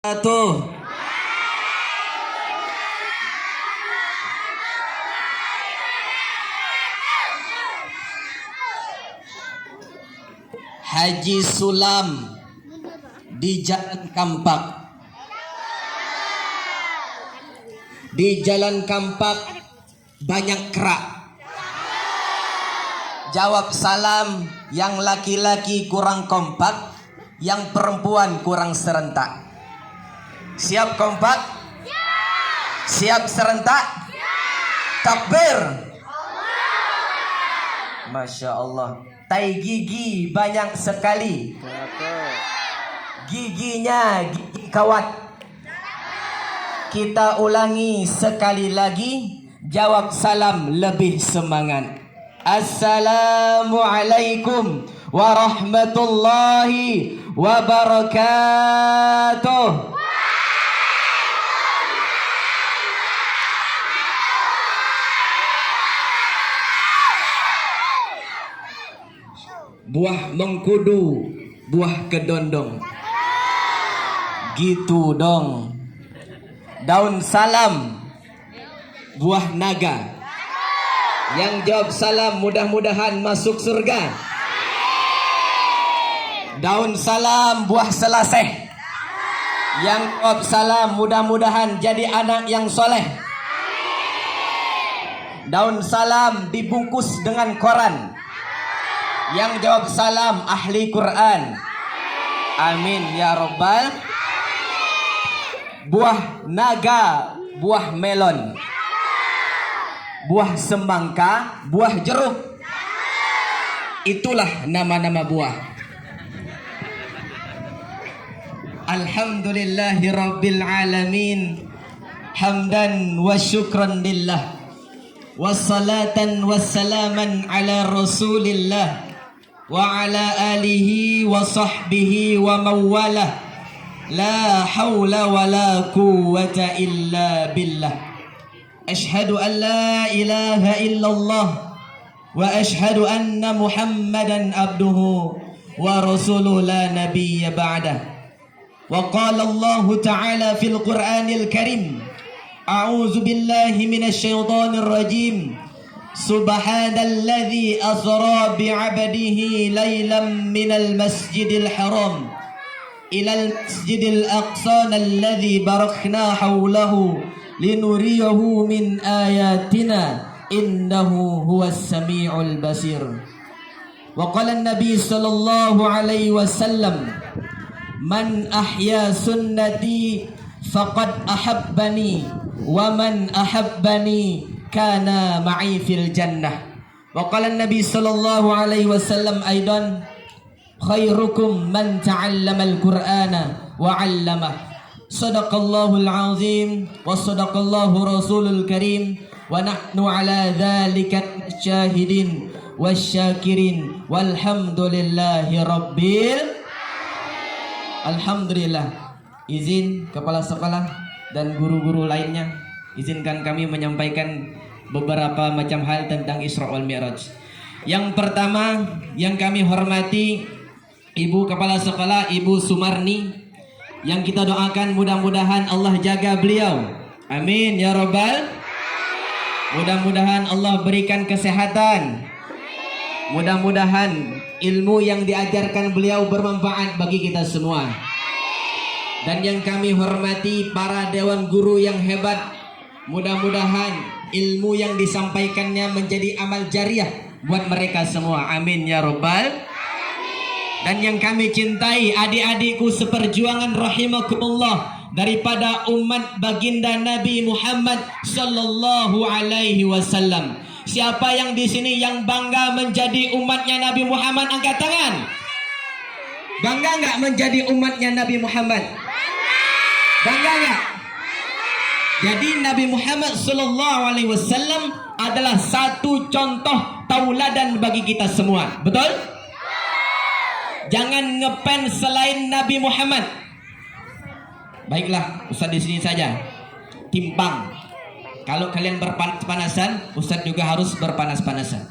Tuh. Haji Sulam di Jalan Kampak. Di Jalan Kampak banyak kerak. Jawab salam, yang laki-laki kurang kompak, yang perempuan kurang serentak. Siap kompak? Siap serentak? Takbir. Masya Allah. Tai gigi banyak sekali. Giginya gigi kawat. Kita ulangi sekali lagi. Jawab salam lebih semangat. Assalamualaikum warahmatullahi wabarakatuh. Buah mengkudu, buah kedondong. Gitu dong. Daun salam, buah naga. Yang jawab salam mudah-mudahan masuk surga. Daun salam, buah selaseh. Yang jawab salam mudah-mudahan jadi anak yang soleh. Daun salam dibungkus dengan koran. Yang jawab salam ahli Quran. Amin ya Rabbal. Buah naga, buah melon, buah semangka, buah jeruk. Itulah nama-nama buah. Alhamdulillahi Rabbil Alamin. Hamdan wa syukran lillah. Wassalatan wassalaman ala Rasulillah wa ala alihi wa sahbihi wa mawalah. La hawla wa la quwwata illa billah. Ashhadu an la ilaha illallah wa ashhadu anna Muhammadan abduhu wa rasuluhu la nabiyya ba'dah. Wa qala Allah ta'ala fil Qur'anil Karim. A'udzu billahi minasy syaithanir rajim. Subhanalladzi asra bi'abdihi lailan minal masjidil haram ilal masjidil aqsa alladzi barakna hawlahu linuriyahu min ayatina innahu huwas samiul basir. Wa qala an-nabi sallallahu alaihi wasallam, man ahya sunnati faqad ahabbani wa man ahabbani kana ma'i fil jannah. Wa qala an-nabi sallallahu alaihi wasallam aidan, khairukum man ta'allama al-Qur'ana wa 'allamah. Sadaqallahul azim wa sadaqallahu rasulul karim wa nahnu ala dzalika syahidin wasyakirin walhamdulillahi rabbil. Alhamdulillah. Izin kepala sekolah dan guru-guru lainnya, izinkan kami menyampaikan beberapa macam hal tentang Isra wal Mi'raj. Yang pertama yang kami hormati Ibu Kepala Sekolah, Ibu Sumarni, yang kita doakan mudah-mudahan Allah jaga beliau. Amin ya Rabbal. Mudah-mudahan Allah berikan kesehatan. Mudah-mudahan ilmu yang diajarkan beliau bermanfaat bagi kita semua. Dan yang kami hormati para dewan guru yang hebat, mudah-mudahan ilmu yang disampaikannya menjadi amal jariah buat mereka semua. Amin ya Rabbal. Dan yang kami cintai adik-adikku seperjuangan rahimakumullah, daripada umat baginda Nabi Muhammad sallallahu alaihi wasallam. Siapa yang di sini yang bangga menjadi umatnya Nabi Muhammad, angkat tangan. Bangga enggak menjadi umatnya Nabi Muhammad? Bangga enggak? Jadi Nabi Muhammad sallallahu alaihi wasallam adalah satu contoh tauladan bagi kita semua. Betul? Jangan ngepen selain Nabi Muhammad. Baiklah, Ustaz di sini saja. Timpang. Kalau kalian berpanas-panasan, Ustaz juga harus berpanas-panasan.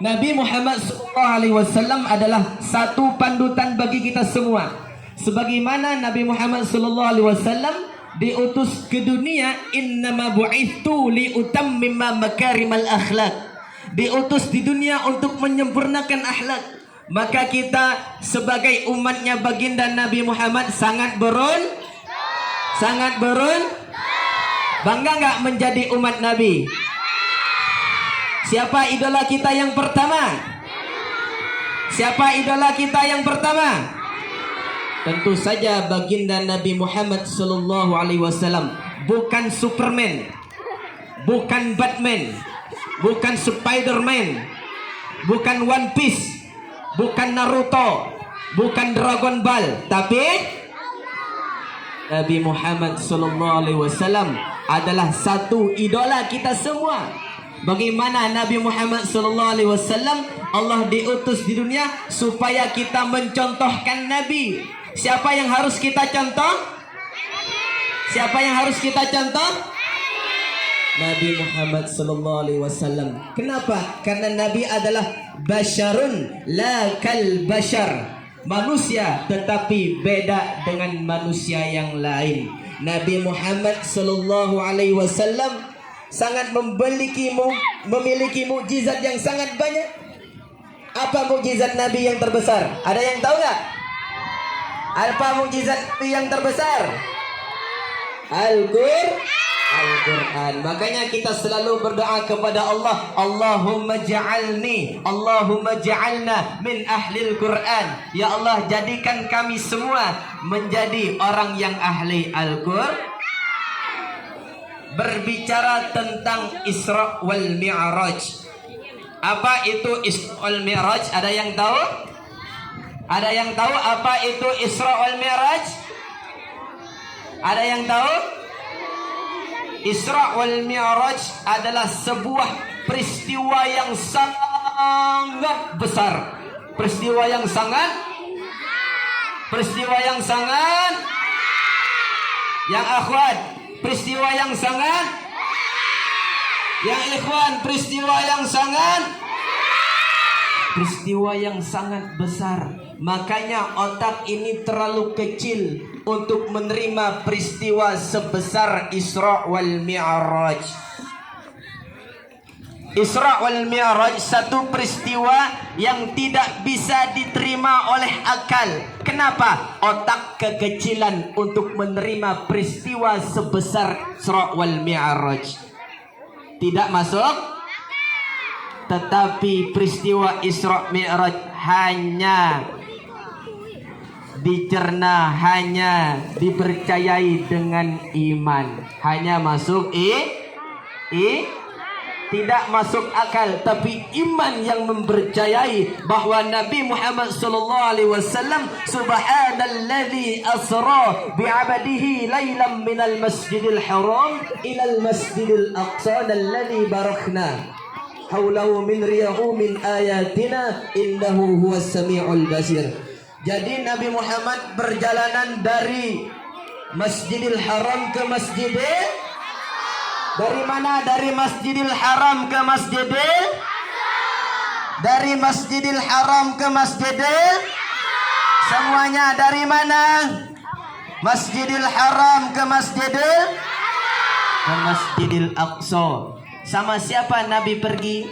Nabi Muhammad SAW adalah satu pandutan bagi kita semua. Sebagaimana Nabi Muhammad sallallahu alaihi wasallam diutus ke dunia, innama bu'ithu liutammima makarimal akhlak. Diutus di dunia untuk menyempurnakan akhlak. Maka kita sebagai umatnya baginda Nabi Muhammad sangat bangga nggak menjadi umat Nabi? Siapa idola kita yang pertama? Siapa idola kita yang pertama? Tentu saja baginda Nabi Muhammad sallallahu alaihi wasallam. Bukan Superman, bukan Batman, bukan Spiderman, bukan One Piece, bukan Naruto, bukan Dragon Ball, tapi Nabi Muhammad sallallahu alaihi wasallam adalah satu idola kita semua. Bagaimana Nabi Muhammad sallallahu alaihi wasallam Allah diutus di dunia supaya kita mencontohkan Nabi. Siapa yang harus kita contoh? Siapa yang harus kita contoh? Nabi Muhammad sallallahu alaihi wasallam. Kenapa? Karena Nabi adalah basyarun la kal bashar. Manusia tetapi beda dengan manusia yang lain. Nabi Muhammad sallallahu alaihi wasallam sangat memiliki mukjizat yang sangat banyak. Apa mukjizat Nabi yang terbesar? Ada yang tahu nggak? Apa mukjizat Nabi yang terbesar? Al-Quran. Makanya kita selalu berdoa kepada Allah, Allahumma ja'alna min ahlil Quran. Ya Allah, jadikan kami semua menjadi orang yang ahli Al-Quran. Berbicara tentang Isra wal Mi'raj. Apa itu Isra wal Mi'raj? Ada yang tahu? Ada yang tahu apa itu Isra wal Mi'raj? Ada yang tahu? Isra wal Mi'raj adalah sebuah peristiwa yang sangat besar. Peristiwa yang sangat yang akhwat, peristiwa yang sangat, yang ikhwan, peristiwa yang sangat besar. Makanya otak ini terlalu kecil untuk menerima peristiwa sebesar Isra wal Mi'raj. Isra wal Mi'raj satu peristiwa yang tidak bisa diterima oleh akal. Kenapa? Otak kekecilan untuk menerima peristiwa sebesar Isra wal Mi'raj. Tidak masuk. Tetapi peristiwa Isra Mi'raj hanya dicerna, hanya dipercayai dengan iman. Hanya masuk tidak masuk akal, tapi iman yang mempercayai bahwa Nabi Muhammad sallallahu alaihi wasallam subhanalladzi asra bi'abdihi lailan minal masjidil haram ilal masjidil aqsa alladzi barakna haulahu min riyahu min ayatina innahu huwas samiul basir. Jadi Nabi Muhammad berjalanan dari Masjidil Haram ke Masjidil. Dari mana? Dari Masjidil Haram ke Masjidil. Dari Masjidil Haram ke Masjidil. Semuanya dari mana? Masjidil Haram ke Masjidil Aqsa. Sama siapa Nabi pergi?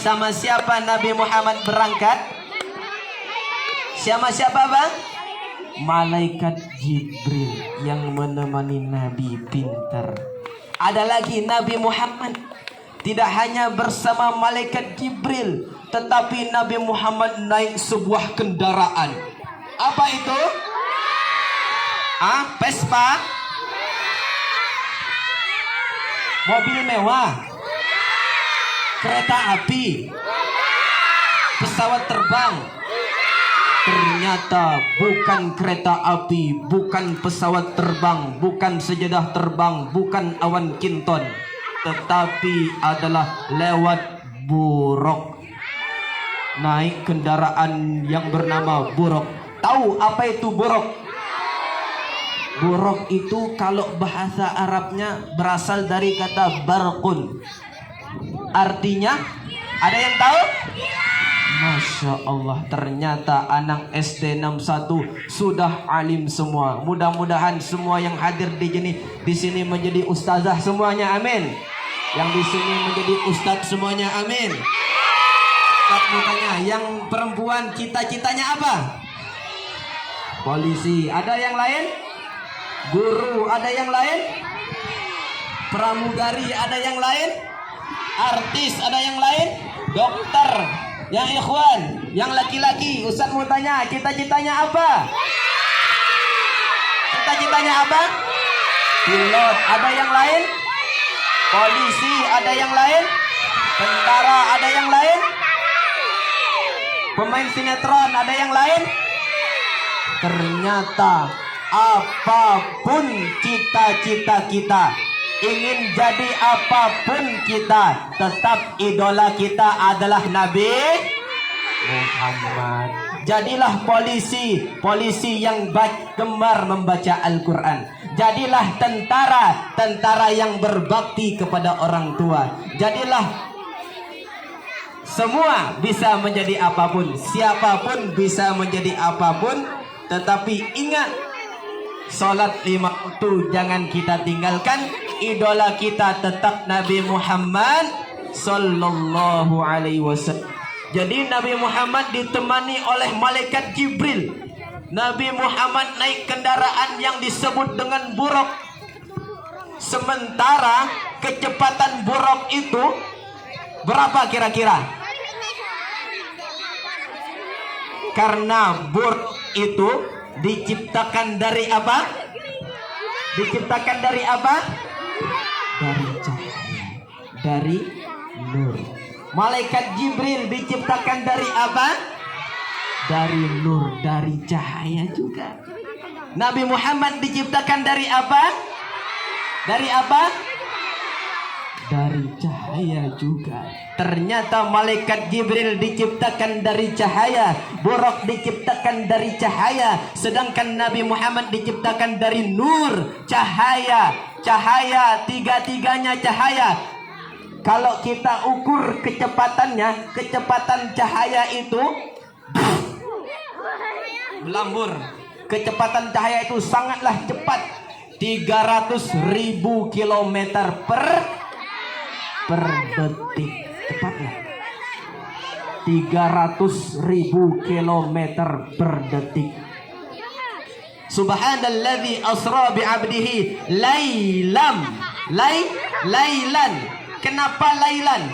Sama siapa Nabi Muhammad berangkat? Siapa bang? Malaikat Jibril yang menemani Nabi pintar. Ada lagi Nabi Muhammad tidak hanya bersama malaikat Jibril, tetapi Nabi Muhammad naik sebuah kendaraan. Apa itu? Vespa? Mobil mewah? Kereta api? Pesawat terbang? Ternyata bukan kereta api, bukan pesawat terbang, bukan sejadah terbang, bukan awan kinton, tetapi adalah lewat buruk. Naik kendaraan yang bernama buruk. Tahu apa itu buruk? Buruk itu kalau bahasa Arabnya berasal dari kata barqun. Artinya, ada yang tahu? Masya Allah, ternyata anak SD 61 sudah alim semua. Mudah-mudahan semua yang hadir di sini menjadi ustazah semuanya, amin. Yang di sini menjadi ustaz semuanya, amin. Ustaz mau tanya, yang perempuan cita-citanya apa? Polisi. Ada yang lain? Guru. Ada yang lain? Pramugari. Ada yang lain? Artis. Ada yang lain? Dokter. Yang ikhwan, yang laki-laki, Ustaz mau tanya, cita-citanya apa? Cita-citanya apa? Pilot. Ada yang lain? Polisi. Ada yang lain? Tentara. Ada yang lain? Pemain sinetron. Ada yang lain? Ternyata apapun cita-cita kita, ingin jadi apapun kita, tetap idola kita adalah Nabi Muhammad. Jadilah polisi yang gemar membaca Al-Quran. Jadilah tentara yang berbakti kepada orang tua. Jadilah semua bisa menjadi apapun, siapapun bisa menjadi apapun. Tetapi ingat, salat 5 waktu jangan kita tinggalkan. Idola kita tetap Nabi Muhammad sallallahu alaihi wasallam. Jadi Nabi Muhammad ditemani oleh malaikat Jibril. Nabi Muhammad naik kendaraan yang disebut dengan buraq. Sementara kecepatan buraq itu berapa kira-kira? Karena buraq itu diciptakan dari apa? Diciptakan dari apa? Dari cahaya, dari nur. Malaikat Jibril diciptakan dari apa? Dari nur, dari cahaya juga. Nabi Muhammad diciptakan dari apa? Dari apa? Dari cahaya juga. Ternyata malaikat Jibril diciptakan dari cahaya, buraq diciptakan dari cahaya, sedangkan Nabi Muhammad diciptakan dari nur, cahaya. Cahaya, tiga-tiganya cahaya. Kalau kita ukur kecepatannya, kecepatan cahaya itu melambur. Kecepatan cahaya itu sangatlah cepat, 300.000 km per detik. Cepatlah 300.000 km per detik. Subhanalladzi asra bi'abdihi lailan. Kenapa lailan?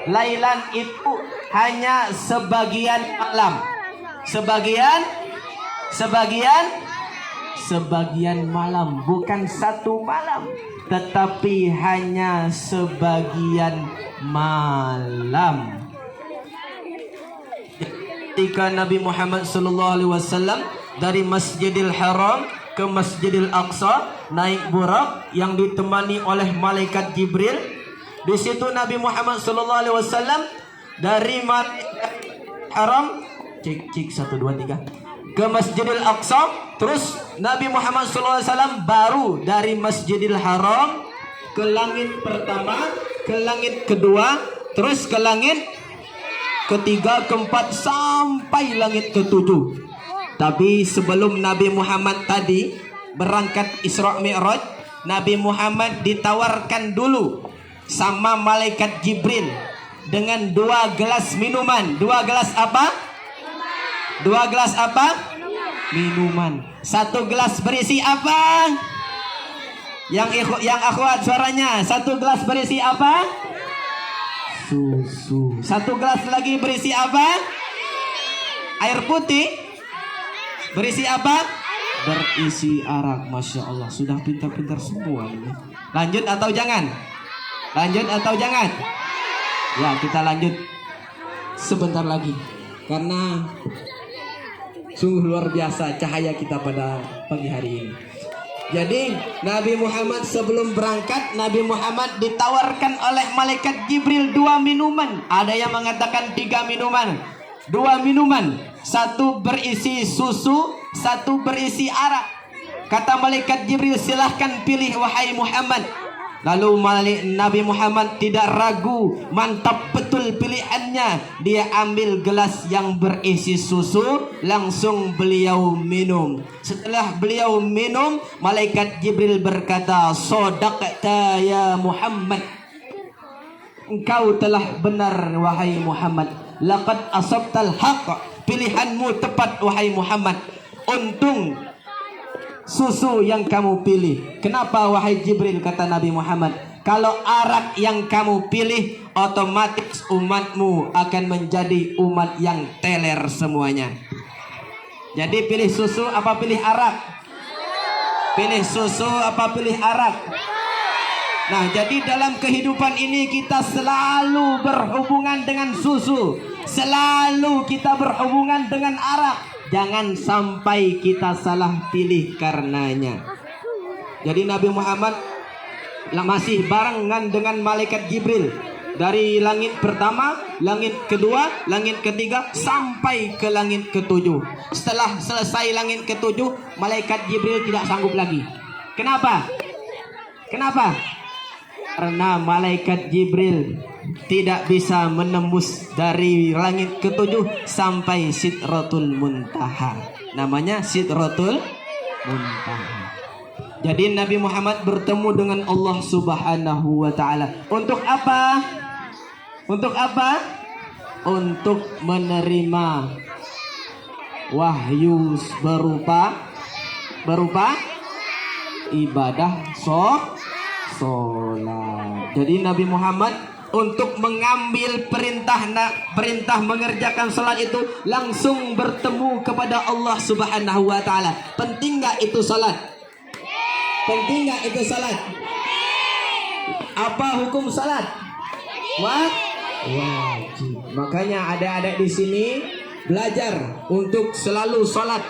Lailan itu hanya sebagian malam. Sebagian malam, bukan satu malam, tetapi hanya sebagian malam. Ketika Nabi Muhammad SAW dari Masjidil Haram ke Masjidil Aqsa naik buraq yang ditemani oleh malaikat Jibril. Di situ Nabi Muhammad SAW dari Haram cek 1 2 3 ke Masjidil Aqsa. Terus Nabi Muhammad SAW baru dari Masjidil Haram ke langit pertama, ke langit kedua, terus ke langit ketiga, keempat, sampai langit ketujuh. Tapi sebelum Nabi Muhammad tadi berangkat Isra Mi'raj, Nabi Muhammad ditawarkan dulu sama malaikat Jibril dengan 2 gelas minuman. 2 gelas apa? 2 gelas apa? Minuman. 1 gelas berisi apa? Yang akhwat suaranya. 1 gelas berisi apa? Susu. 1 gelas lagi berisi apa? Air putih. Berisi apa? Berisi arak. Masya Allah, sudah pintar-pintar semua ini. Lanjut atau jangan? Lanjut atau jangan? Ya, kita lanjut sebentar lagi. Karena sungguh luar biasa cahaya kita pada pagi hari ini. Jadi Nabi Muhammad sebelum berangkat, Nabi Muhammad ditawarkan oleh malaikat Jibril 2 minuman. Ada yang mengatakan 3 minuman. 2 minuman. 1 berisi susu, 1 berisi arak. Kata malaikat Jibril, silahkan pilih wahai Muhammad. Lalu Nabi Muhammad tidak ragu, mantap betul pilihannya. Dia ambil gelas yang berisi susu, langsung beliau minum. Setelah beliau minum, malaikat Jibril berkata, "Shadaqta ya Muhammad." Engkau telah benar wahai Muhammad. Laqad asabtal haqq. Pilihanmu tepat wahai Muhammad. Untung susu yang kamu pilih. Kenapa wahai Jibril, kata Nabi Muhammad? Kalau arak yang kamu pilih, otomatis umatmu akan menjadi umat yang teler semuanya. Jadi pilih susu apa pilih arak? Pilih susu apa pilih arak? Nah, jadi dalam kehidupan ini kita selalu berhubungan dengan susu, selalu kita berhubungan dengan arak. Jangan sampai kita salah pilih karenanya. Jadi Nabi Muhammad masih barengan dengan malaikat Jibril dari langit pertama, langit kedua, langit ketiga sampai ke langit ketujuh. Setelah selesai langit ketujuh, malaikat Jibril tidak sanggup lagi. Kenapa? Kenapa? Karena malaikat Jibril tidak bisa menembus dari langit ketujuh sampai Sidratul Muntaha. Namanya Sidratul Muntaha. Jadi Nabi Muhammad bertemu dengan Allah Subhanahu wa taala. Untuk apa? Untuk apa? Untuk menerima wahyu berupa ibadah sholat. Jadi Nabi Muhammad untuk mengambil perintah mengerjakan salat itu langsung bertemu kepada Allah Subhanahu wa taala. Penting enggak itu salat? Penting enggak itu salat? Apa hukum salat? Wajib. Makanya adik-adik di sini belajar untuk selalu salat.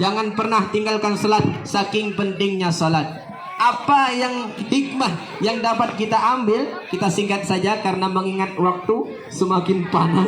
Jangan pernah tinggalkan salat, saking pentingnya salat. Apa yang hikmah yang dapat kita ambil, kita singkat saja karena mengingat waktu semakin panas.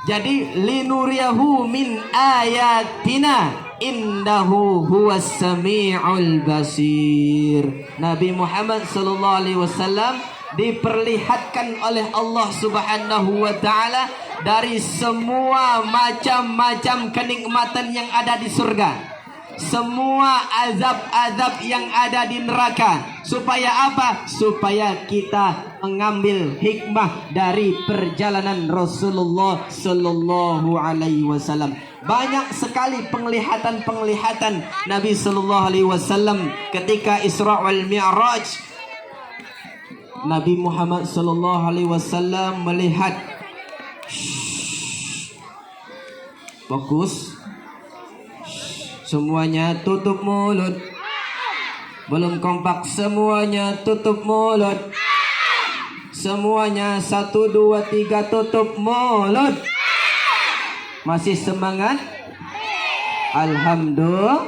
Jadi linuriyahu min ayatina innahu huwas sami'ul basir. Nabi Muhammad sallallahu alaihi wasallam diperlihatkan oleh Allah Subhanahu wa taala dari semua macam-macam kenikmatan yang ada di surga, semua azab-azab yang ada di neraka. Supaya apa? Supaya kita mengambil hikmah dari perjalanan Rasulullah sallallahu alaihi wasallam. Banyak sekali penglihatan-penglihatan Nabi sallallahu alaihi wasallam ketika Isra wal Mi'raj. Nabi Muhammad sallallahu alaihi wasallam melihat, fokus. Semuanya tutup mulut. Belum kompak. Semuanya tutup mulut. Semuanya 1, 2, 3 tutup mulut. Masih semangat? Alhamdulillah.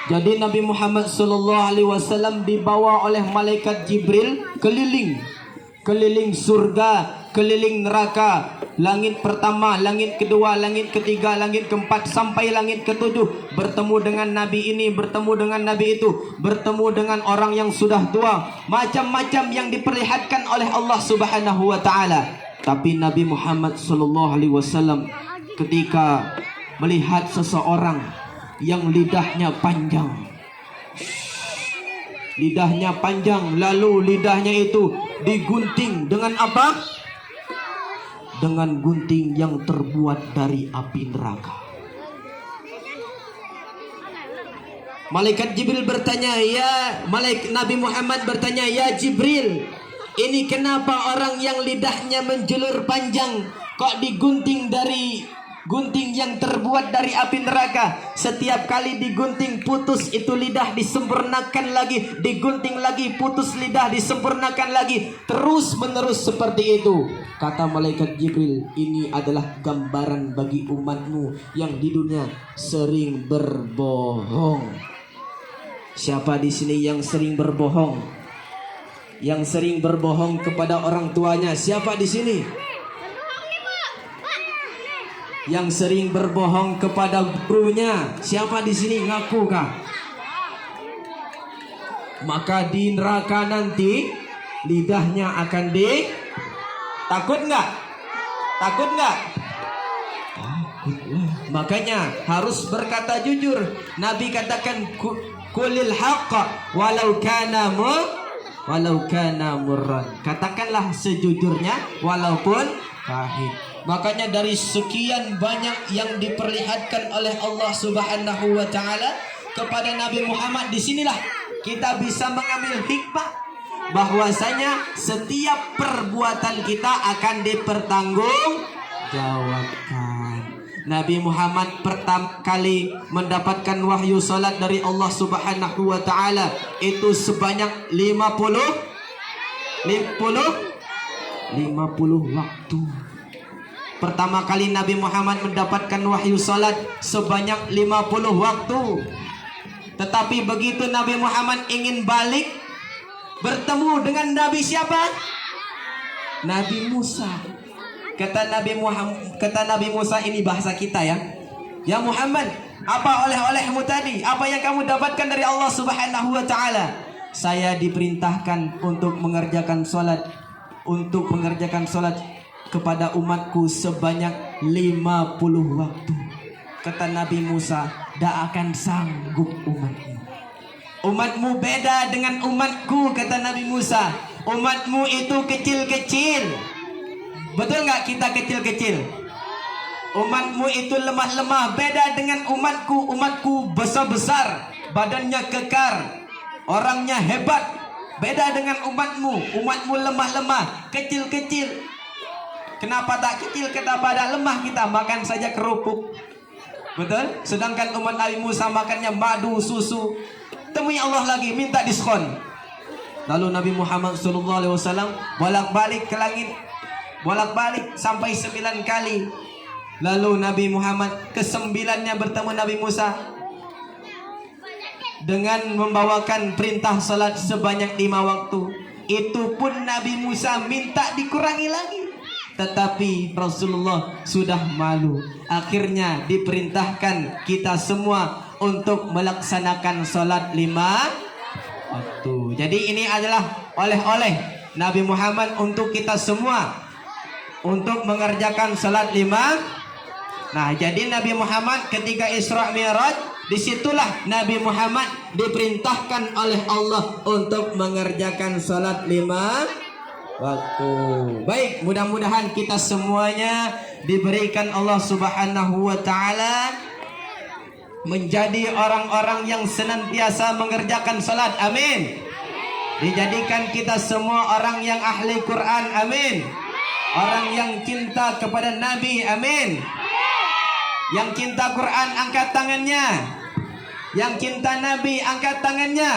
Jadi Nabi Muhammad sallallahu alaihi wasallam dibawa oleh malaikat Jibril keliling surga, keliling neraka. Langit pertama, langit kedua, langit ketiga, langit keempat sampai langit ketujuh. Bertemu dengan nabi ini, bertemu dengan nabi itu, bertemu dengan orang yang sudah tua. Macam-macam yang diperlihatkan oleh Allah Subhanahu wa taala. Tapi Nabi Muhammad sallallahu alaihi wasallam ketika melihat seseorang yang lidahnya panjang, lalu lidahnya itu digunting dengan apa? Dengan gunting yang terbuat dari api neraka. Malaikat Jibril bertanya, Nabi Muhammad bertanya, "Ya Jibril, ini kenapa orang yang lidahnya menjulur panjang kok digunting dari gunting yang terbuat dari api neraka? Setiap kali digunting putus itu lidah, disempurnakan lagi, digunting lagi, putus lidah, disempurnakan lagi, terus menerus seperti itu." Kata malaikat Jibril, "Ini adalah gambaran bagi umatmu yang di dunia sering berbohong." Siapa di sini yang sering berbohong? Yang sering berbohong kepada orang tuanya? Siapa di sini? Yang sering berbohong kepada gurunya? Siapa di sini? Ngaku kah? maka di neraka nanti lidahnya akan takut nggak? Takut nggak? Takutlah. Makanya harus berkata jujur. Nabi katakan kulil haqqa walau kana murran. Katakanlah sejujurnya walaupun pahit. Makanya dari sekian banyak yang diperlihatkan oleh Allah Subhanahu wa taala kepada Nabi Muhammad, disinilah kita bisa mengambil hikmah bahwasanya setiap perbuatan kita akan dipertanggungjawabkan. Nabi Muhammad pertama kali mendapatkan wahyu salat dari Allah Subhanahu wa taala itu sebanyak 50 waktu. Pertama kali Nabi Muhammad mendapatkan wahyu salat sebanyak 50 waktu. Tetapi begitu Nabi Muhammad ingin balik bertemu dengan Nabi siapa? Nabi Musa. Kata Nabi Musa, ini bahasa kita ya. Ya Muhammad, apa oleh-olehmu tadi? Apa yang kamu dapatkan dari Allah Subhanahu wa taala? Saya diperintahkan untuk mengerjakan salat kepada umatku sebanyak 50 waktu. Kata Nabi Musa, tidak akan sanggup umatmu. Umatmu beda dengan umatku, kata Nabi Musa. Umatmu itu kecil-kecil. Betul nggak kita kecil-kecil? Umatmu itu lemah-lemah. Beda dengan umatku. Umatku besar-besar, badannya kekar, orangnya hebat. Beda dengan umatmu. Umatmu lemah-lemah, kecil-kecil. Kenapa tak kecil? Kenapa tak lemah kita? Makan saja kerupuk. Betul? Sedangkan umat Nabi Musa makannya madu, susu. Temui Allah lagi, minta diskon. Lalu Nabi Muhammad SAW bolak-balik ke langit, bolak-balik sampai 9 kali. Lalu Nabi Muhammad ke-9-nya bertemu Nabi Musa dengan membawakan perintah salat sebanyak 5 waktu. Itu pun Nabi Musa minta dikurangi lagi. Tetapi Rasulullah sudah malu. Akhirnya diperintahkan kita semua untuk melaksanakan salat 5 waktu. Jadi ini adalah oleh-oleh Nabi Muhammad untuk kita semua, untuk mengerjakan salat 5. Nah, jadi Nabi Muhammad ketika Isra Mi'raj, disitulah Nabi Muhammad diperintahkan oleh Allah untuk mengerjakan salat 5 waktu. Baik, mudah-mudahan kita semuanya diberikan Allah Subhanahu wa taala menjadi orang-orang yang senantiasa mengerjakan salat. Amin. Dijadikan kita semua orang yang ahli Quran. Amin. Orang yang cinta kepada Nabi. Amin. Yang cinta Quran angkat tangannya. Yang cinta Nabi angkat tangannya.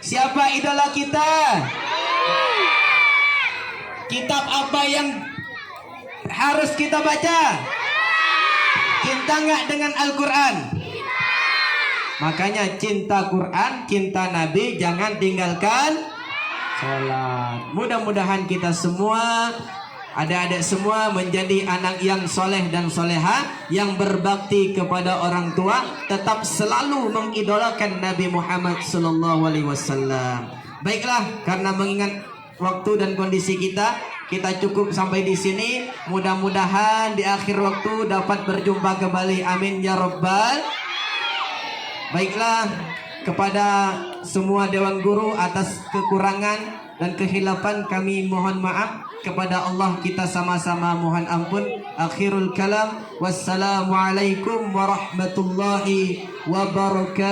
Siapa idola kita? Kitab apa yang harus kita baca? Cinta nggak dengan Al-Quran? Makanya cinta Quran, cinta Nabi, jangan tinggalkan sholat. Mudah-mudahan kita semua, adik-adik semua, menjadi anak yang soleh dan soleha, yang berbakti kepada orang tua, tetap selalu mengidolakan Nabi Muhammad SAW. Baiklah, karena mengingat waktu dan kondisi kita cukup sampai di sini. Mudah-mudahan di akhir waktu dapat berjumpa kembali. Amin ya Rabbal. Baiklah, kepada semua Dewan Guru atas kekurangan dan kehilafan kami mohon maaf. Kepada Allah kita sama-sama mohon ampun. Akhirul kalam, wassalamualaikum warahmatullahi wabarakatuh.